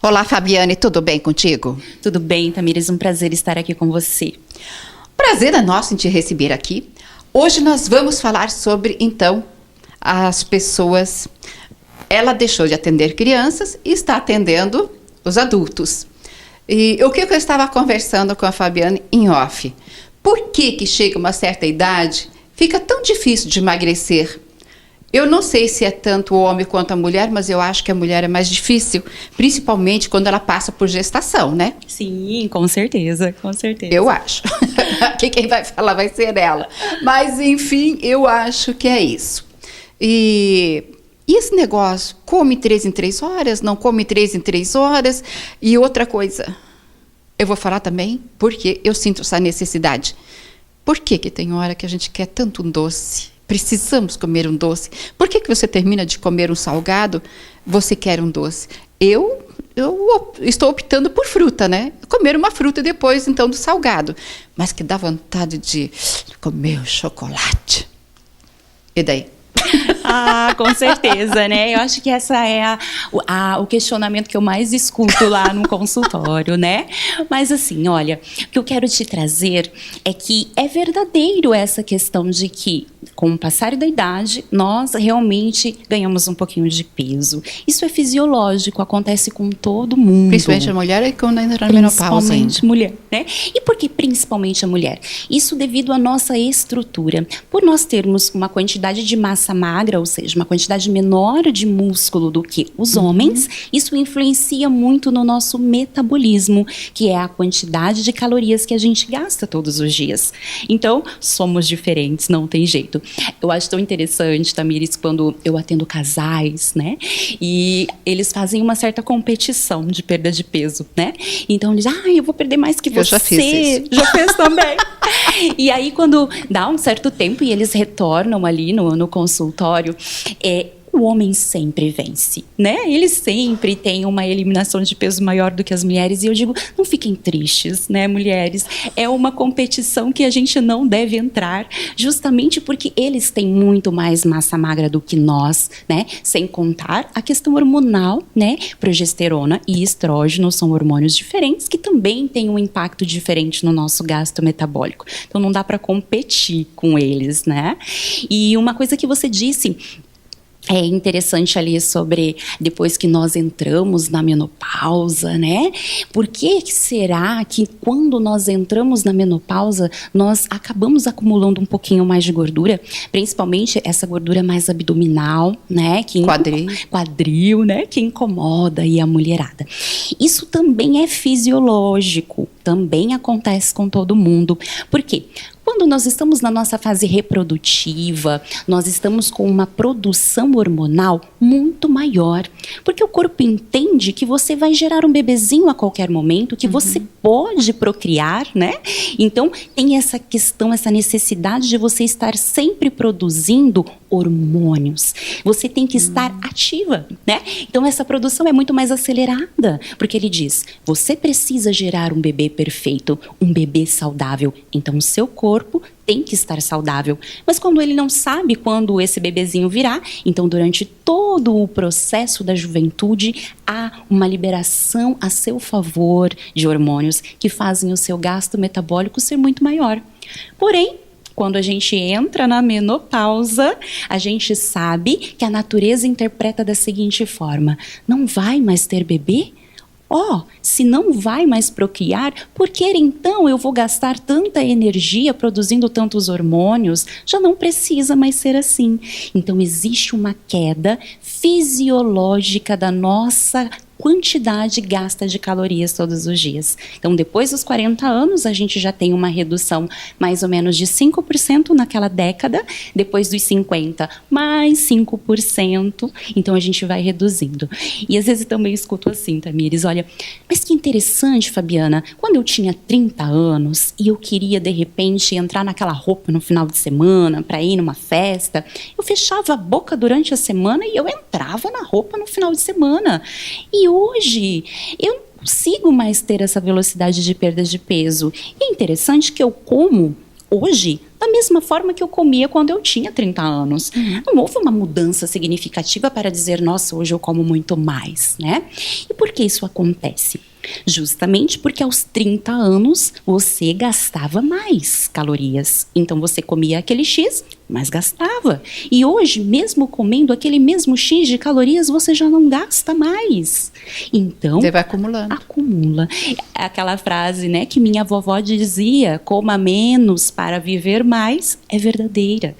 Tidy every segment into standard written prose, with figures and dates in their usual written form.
Olá, Fabiane, tudo bem contigo? Tudo bem, Tamires, um prazer estar aqui com você. Prazer é nosso em te receber aqui. Hoje nós vamos falar sobre, então, as pessoas... Ela deixou de atender crianças e está atendendo os adultos. E o que eu estava conversando com a Fabiane em off? Por que chega uma certa idade, fica tão difícil de emagrecer? Eu não sei se é tanto o homem quanto a mulher, mas eu acho que a mulher é mais difícil, principalmente quando ela passa por gestação, né? Sim, com certeza, com certeza. Eu acho. Que quem vai falar vai ser ela. Mas, enfim, eu acho que é isso. E esse negócio, come 3 em 3 horas, não come 3 em 3 horas. E outra coisa, eu vou falar também porque eu sinto essa necessidade. Por que tem hora que a gente quer tanto um doce? Precisamos comer um doce. Por que você termina de comer um salgado, você quer um doce? Eu estou optando por fruta, né? Comer uma fruta depois, então, do salgado. Mas que dá vontade de comer o chocolate. E daí? Ah, com certeza, né? Eu acho que essa é o questionamento que eu mais escuto lá no consultório, né? Mas assim, olha, o que eu quero te trazer é que é verdadeiro essa questão de que, com o passar da idade, nós realmente ganhamos um pouquinho de peso. Isso é fisiológico, acontece com todo mundo. Principalmente a mulher e quando entra na menopausa. Principalmente mulher, né? E por que principalmente a mulher? Isso devido à nossa estrutura. Por nós termos uma quantidade de massa magra, ou seja, uma quantidade menor de músculo do que os homens, isso influencia muito no nosso metabolismo, que é a quantidade de calorias que a gente gasta todos os dias. Então, somos diferentes, não tem jeito. Eu acho tão interessante, Tamires, quando eu atendo casais, né? E eles fazem uma certa competição de perda de peso, né? Então, eles dizem, eu vou perder mais que você. Eu já fiz isso. Já fez também. E aí, quando dá um certo tempo e eles retornam ali no consultório, o homem sempre vence, né? Ele sempre tem uma eliminação de peso maior do que as mulheres. E eu digo, não fiquem tristes, né, mulheres? É uma competição que a gente não deve entrar, justamente porque eles têm muito mais massa magra do que nós, né? Sem contar a questão hormonal, né? Progesterona e estrógeno são hormônios diferentes que também têm um impacto diferente no nosso gasto metabólico. Então não dá para competir com eles, né? E uma coisa que você disse é interessante ali sobre depois que nós entramos na menopausa, né? Por que será que quando nós entramos na menopausa, nós acabamos acumulando um pouquinho mais de gordura? Principalmente essa gordura mais abdominal, né? Quadril, né? Que incomoda aí a mulherada. Isso também é fisiológico, também acontece com todo mundo. Por quê? Quando nós estamos na nossa fase reprodutiva, nós estamos com uma produção hormonal muito maior, porque o corpo entende que você vai gerar um bebezinho a qualquer momento, que você pode procriar, né? Então, tem essa questão, essa necessidade de você estar sempre produzindo hormônios. Você tem que estar ativa, né? Então, essa produção é muito mais acelerada, porque ele diz, você precisa gerar um bebê perfeito, um bebê saudável. Então, o seu corpo tem que estar saudável. Mas quando ele não sabe quando esse bebezinho virá, então durante todo o processo da juventude, há uma liberação a seu favor de hormônios que fazem o seu gasto metabólico ser muito maior. Porém, quando a gente entra na menopausa, a gente sabe que a natureza interpreta da seguinte forma, não vai mais ter bebê? Se não vai mais procriar, por que então eu vou gastar tanta energia produzindo tantos hormônios? Já não precisa mais ser assim. Então existe uma queda fisiológica da nossa quantidade gasta de calorias todos os dias. Então, depois dos 40 anos, a gente já tem uma redução mais ou menos de 5% naquela década. Depois dos 50, mais 5%. Então, a gente vai reduzindo. E às vezes eu também escuto assim, Tamires, olha, mas que interessante, Fabiana, quando eu tinha 30 anos e eu queria, de repente, entrar naquela roupa no final de semana para ir numa festa, eu fechava a boca durante a semana e eu entrava na roupa no final de semana. E hoje, eu não consigo mais ter essa velocidade de perda de peso. E é interessante que eu como hoje da mesma forma que eu comia quando eu tinha 30 anos. Não houve uma mudança significativa para dizer, nossa, hoje eu como muito mais, né? E por que isso acontece? Justamente porque aos 30 anos você gastava mais calorias. Então você comia aquele X, mas gastava. E hoje, mesmo comendo aquele mesmo X de calorias, você já não gasta mais. Então, você vai acumulando. Acumula. Aquela frase, né, que minha vovó dizia, coma menos para viver mais, é verdadeira.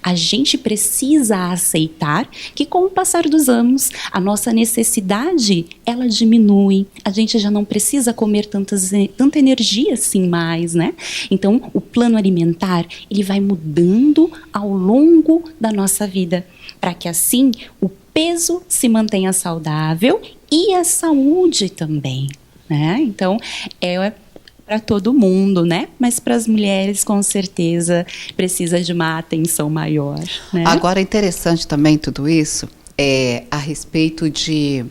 A gente precisa aceitar que com o passar dos anos, a nossa necessidade, ela diminui. A gente já não precisa comer tanta energia assim mais, né? Então, o plano alimentar, ele vai mudando ao longo da nossa vida, para que assim o peso se mantenha saudável e a saúde também, né? Então, é para todo mundo, né? Mas para as mulheres, com certeza, precisa de uma atenção maior, né? Agora, interessante também tudo isso é a respeito de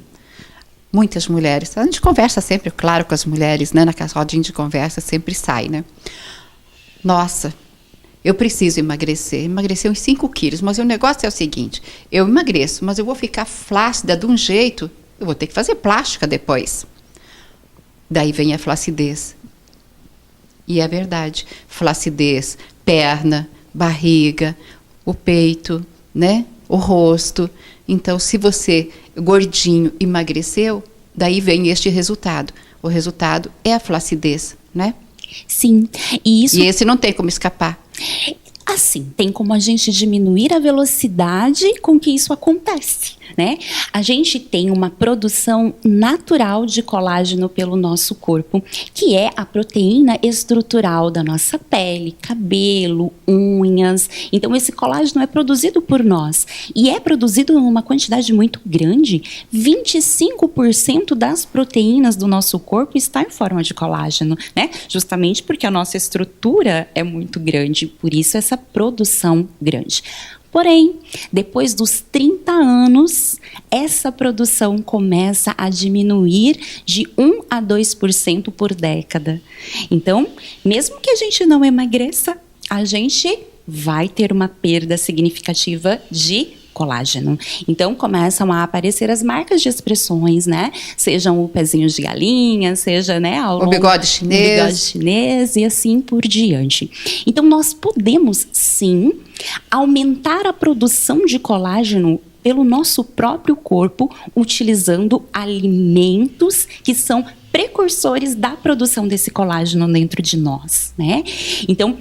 muitas mulheres. A gente conversa sempre, claro, com as mulheres, né? Naquela rodinha de conversa sempre sai, né? Nossa, eu preciso emagrecer uns 5 quilos, mas o negócio é o seguinte, eu emagreço, mas eu vou ficar flácida de um jeito, eu vou ter que fazer plástica depois. Daí vem a flacidez. E é verdade, flacidez, perna, barriga, o peito, né? O rosto. Então, se você, gordinho, emagreceu, daí vem este resultado. O resultado é a flacidez, né? Sim. E esse não tem como escapar. Assim, tem como a gente diminuir a velocidade com que isso acontece, né? A gente tem uma produção natural de colágeno pelo nosso corpo, que é a proteína estrutural da nossa pele, cabelo, unhas. Então, esse colágeno é produzido por nós e é produzido em uma quantidade muito grande. 25% das proteínas do nosso corpo está em forma de colágeno, né? Justamente porque a nossa estrutura é muito grande, por isso essa produção grande. Porém, depois dos 30 anos, essa produção começa a diminuir de 1 a 2% por década. Então, mesmo que a gente não emagreça, a gente vai ter uma perda significativa de colágeno. Então, começam a aparecer as marcas de expressões, né? Sejam o pezinho de galinha, seja, né, o bigode chinês e assim por diante. Então, nós podemos, sim, aumentar a produção de colágeno pelo nosso próprio corpo, utilizando alimentos que são precursores da produção desse colágeno dentro de nós, né? Então,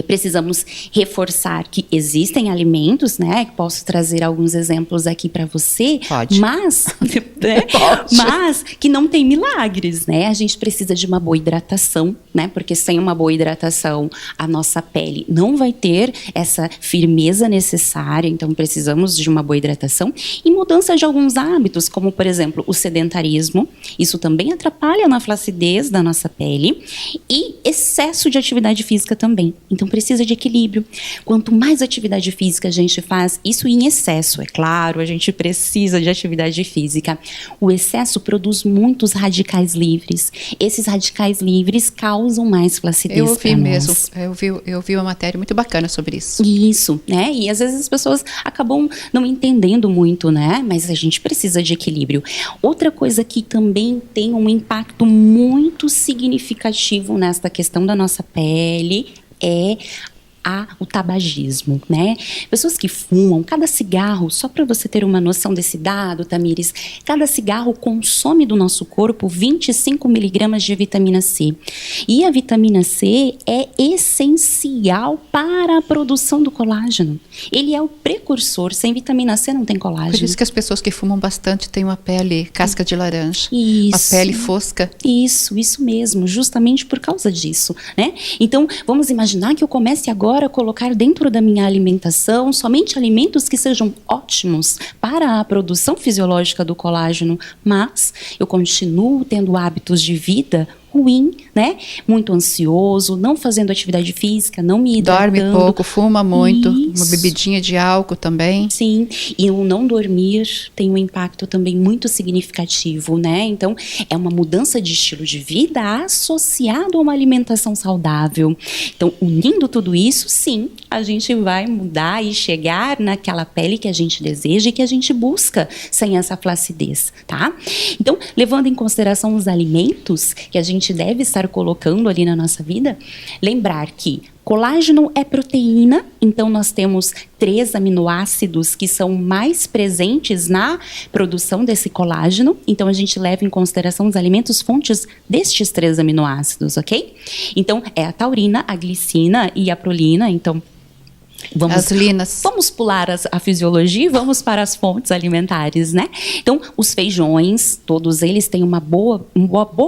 precisamos reforçar que existem alimentos, né? Posso trazer alguns exemplos aqui para você. Pode. Mas, né? Pode. Mas que não tem milagres, né? A gente precisa de uma boa hidratação, né? Porque sem uma boa hidratação, a nossa pele não vai ter essa firmeza necessária. Então, precisamos de uma boa hidratação e mudança de alguns hábitos, como, por exemplo, o sedentarismo. Isso também atrapalha na flacidez da nossa pele e excesso de atividade física também. Então, precisa de equilíbrio. Quanto mais atividade física a gente faz, isso em excesso, é claro, a gente precisa de atividade física. O excesso produz muitos radicais livres. Esses radicais livres causam mais flacidez. Eu ouvi mesmo, eu vi uma matéria muito bacana sobre isso. Isso, né? E às vezes as pessoas acabam não entendendo muito, né? Mas a gente precisa de equilíbrio. Outra coisa que também tem um impacto muito significativo nesta questão da nossa pele é o tabagismo, né? Pessoas que fumam, cada cigarro, só para você ter uma noção desse dado, Tamires, cada cigarro consome do nosso corpo 25 miligramas de vitamina C. E a vitamina C é essencial para a produção do colágeno. Ele é o precursor, sem vitamina C não tem colágeno. Por isso que as pessoas que fumam bastante têm uma pele casca de laranja. Isso. A pele fosca. Isso mesmo, justamente por causa disso, né? Então, vamos imaginar que eu comece agora a colocar dentro da minha alimentação somente alimentos que sejam ótimos para a produção fisiológica do colágeno, mas eu continuo tendo hábitos de vida ruim, né? Muito ansioso, não fazendo atividade física, não me hidratando. Dorme pouco, fuma muito, uma Isso. bebidinha de álcool também. Sim, e o não dormir tem um impacto também muito significativo, né? Então, é uma mudança de estilo de vida associado a uma alimentação saudável. Então, unindo tudo isso, sim, a gente vai mudar e chegar naquela pele que a gente deseja e que a gente busca sem essa flacidez, tá? Então, levando em consideração os alimentos que a gente deve estar colocando ali na nossa vida, lembrar que colágeno é proteína, então nós temos 3 aminoácidos que são mais presentes na produção desse colágeno. Então a gente leva em consideração os alimentos fontes destes 3 aminoácidos, ok? Então é a taurina, a glicina e a prolina. Então As linas. vamos pular a fisiologia e vamos para as fontes alimentares, né? Então, os feijões, todos eles têm uma boa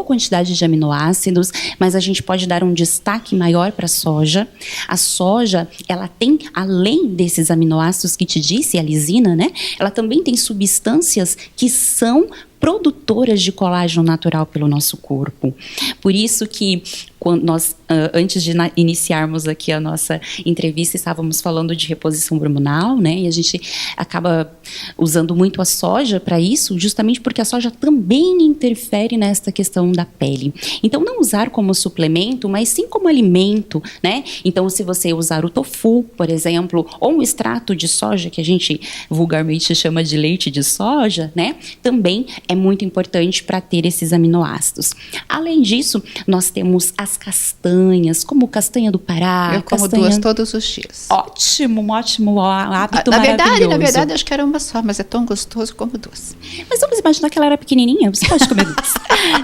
quantidade de aminoácidos, mas a gente pode dar um destaque maior para a soja. A soja, ela tem, além desses aminoácidos que te disse, a lisina, né? Ela também tem substâncias que são produtoras de colágeno natural pelo nosso corpo. Por isso que quando nós, antes de iniciarmos aqui a nossa entrevista, estávamos falando de reposição hormonal, né? E a gente acaba usando muito a soja para isso, justamente porque a soja também interfere nesta questão da pele. Então, não usar como suplemento, mas sim como alimento, né? Então, se você usar o tofu, por exemplo, ou um extrato de soja, que a gente vulgarmente chama de leite de soja, né? Também é muito importante para ter esses aminoácidos. Além disso, nós temos as castanhas, como castanha do Pará. Eu como 2 todos os dias. Ótimo, um ótimo hábito Na maravilhoso. verdade, acho que era uma só, mas é tão gostoso como 2. Mas vamos imaginar que ela era pequenininha, você pode comer 2,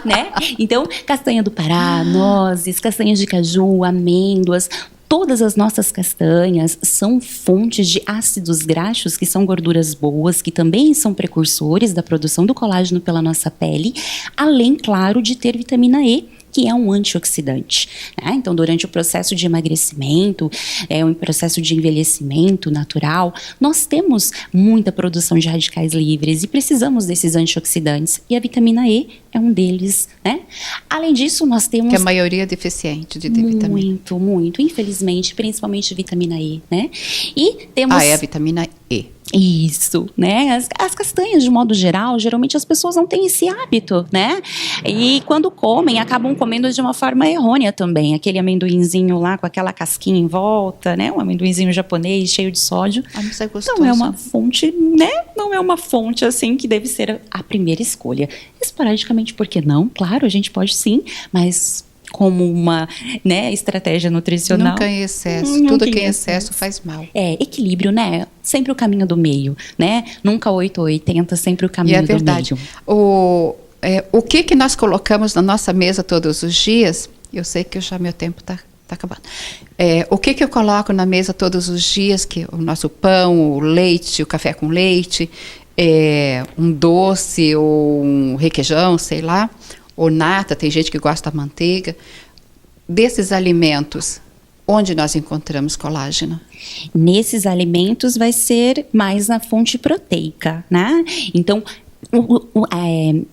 né? Então, castanha do Pará, nozes, castanhas de caju, amêndoas. Todas as nossas castanhas são fontes de ácidos graxos, que são gorduras boas, que também são precursores da produção do colágeno pela nossa pele, além, claro, de ter vitamina E, que é um antioxidante, né? Então, durante o processo de emagrecimento, um processo de envelhecimento natural, nós temos muita produção de radicais livres e precisamos desses antioxidantes. E a vitamina E é um deles, né? Além disso, nós temos... Que a maioria é deficiente de vitamina. Muito, muito. Infelizmente, principalmente vitamina E, né? E temos... É a vitamina E. Isso, né? As castanhas, de modo geral, geralmente as pessoas não têm esse hábito, né? E quando comem, acabam comendo de uma forma errônea também. Aquele amendoinzinho lá com aquela casquinha em volta, né? Um amendoinzinho japonês cheio de sódio. Mas é gostoso. Não é uma fonte, né? Não é uma fonte, assim, que deve ser a primeira escolha. Esporadicamente, por que não? Claro, a gente pode sim, mas... como uma, né, estratégia nutricional. Nunca em excesso. Tudo que em excesso faz mal. Equilíbrio, né? Sempre o caminho do meio, né? Nunca 8 ou 80, sempre o caminho do meio. E é verdade. O que nós colocamos na nossa mesa todos os dias, eu sei que meu tempo está acabando. O que eu coloco na mesa todos os dias, que o nosso pão, o leite, o café com leite, um doce ou um requeijão, sei lá, ou nata, tem gente que gosta da manteiga. Desses alimentos, onde nós encontramos colágeno? Nesses alimentos vai ser mais na fonte proteica, né? Então,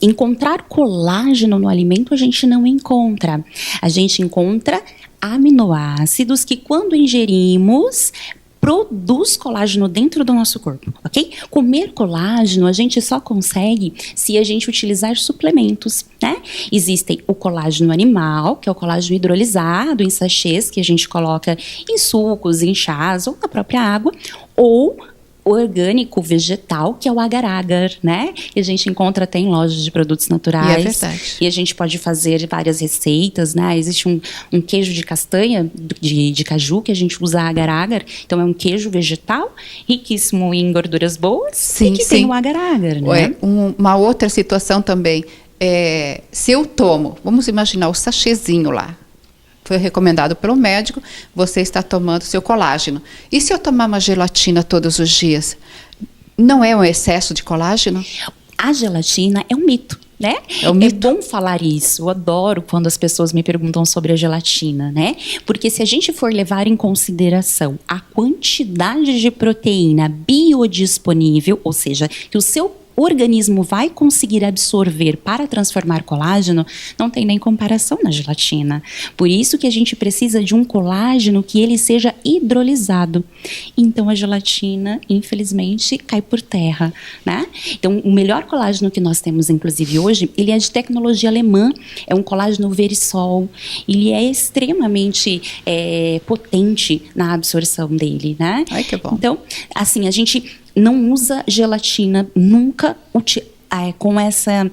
encontrar colágeno no alimento a gente não encontra. A gente encontra aminoácidos que, quando ingerimos, produz colágeno dentro do nosso corpo, ok? Comer colágeno a gente só consegue se a gente utilizar suplementos, né? Existem o colágeno animal, que é o colágeno hidrolisado em sachês, que a gente coloca em sucos, em chás ou na própria água, ou orgânico vegetal, que é o agar-agar, né? E a gente encontra até em lojas de produtos naturais. E é verdade. E a gente pode fazer várias receitas, né? Existe um queijo de castanha, de caju, que a gente usa agar-agar. Então, é um queijo vegetal, riquíssimo em gorduras boas, sim, e que tem o agar-agar, né? Uma outra situação também, se eu tomo, vamos imaginar o sachêzinho lá, foi recomendado pelo médico, você está tomando seu colágeno. E se eu tomar uma gelatina todos os dias, não é um excesso de colágeno? A gelatina é um mito, né? É bom falar isso. Eu adoro quando as pessoas me perguntam sobre a gelatina, né? Porque se a gente for levar em consideração a quantidade de proteína biodisponível, ou seja, que o organismo vai conseguir absorver para transformar colágeno, não tem nem comparação na gelatina. Por isso que a gente precisa de um colágeno que ele seja hidrolisado. Então a gelatina, infelizmente, cai por terra, né? Então o melhor colágeno que nós temos, inclusive hoje, ele é de tecnologia alemã, é um colágeno Verisol. Ele é extremamente potente na absorção dele, né? Ai, que bom. Então, assim, a gente não usa gelatina nunca com essa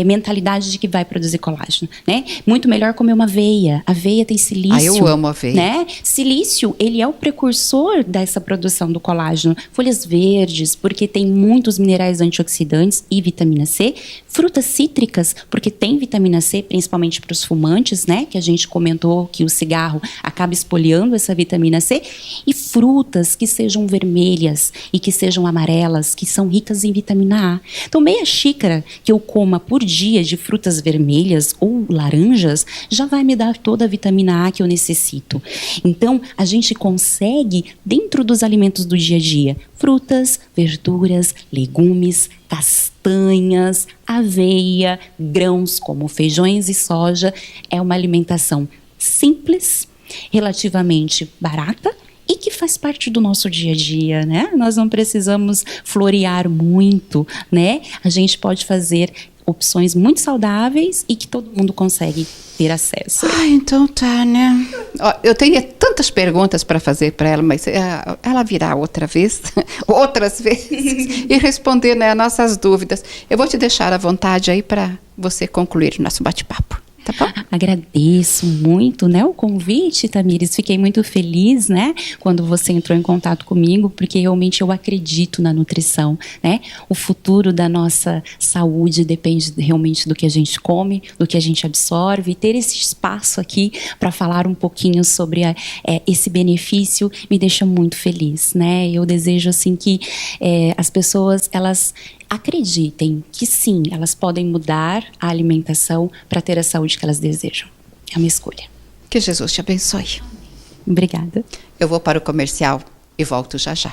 mentalidade de que vai produzir colágeno, né? Muito melhor comer uma aveia. Aveia tem silício. Eu amo aveia. Né? Silício, ele é o precursor dessa produção do colágeno. Folhas verdes, porque tem muitos minerais antioxidantes e vitamina C. Frutas cítricas, porque tem vitamina C, principalmente para os fumantes, né? Que a gente comentou que o cigarro acaba espoliando essa vitamina C. E frutas que sejam vermelhas e que sejam amarelas, que são ricas em vitamina A. Então, meia xícara que eu coma por dia de frutas vermelhas ou laranjas já vai me dar toda a vitamina A que eu necessito. Então, a gente consegue, dentro dos alimentos do dia a dia, frutas, verduras, legumes, castanhas, aveia, grãos como feijões e soja. É uma alimentação simples, relativamente barata, e que faz parte do nosso dia a dia, né? Nós não precisamos florear muito, né? A gente pode fazer opções muito saudáveis e que todo mundo consegue ter acesso. Então tá, né? Ó, eu teria tantas perguntas para fazer para ela, mas ela virá outra vez, outras vezes, e responder, né, nossas dúvidas. Eu vou te deixar à vontade aí para você concluir o nosso bate-papo. Tá bom? Agradeço muito, né, o convite, Tamires. Fiquei muito feliz, né, quando você entrou em contato comigo, porque realmente eu acredito na nutrição, né? O futuro da nossa saúde depende realmente do que a gente come, do que a gente absorve. E ter esse espaço aqui para falar um pouquinho sobre esse benefício me deixa muito feliz, né? Eu desejo assim que as pessoas elas acreditem que sim, elas podem mudar a alimentação para ter a saúde que elas desejam. É uma escolha. Que Jesus te abençoe. Obrigada. Eu vou para o comercial e volto já já.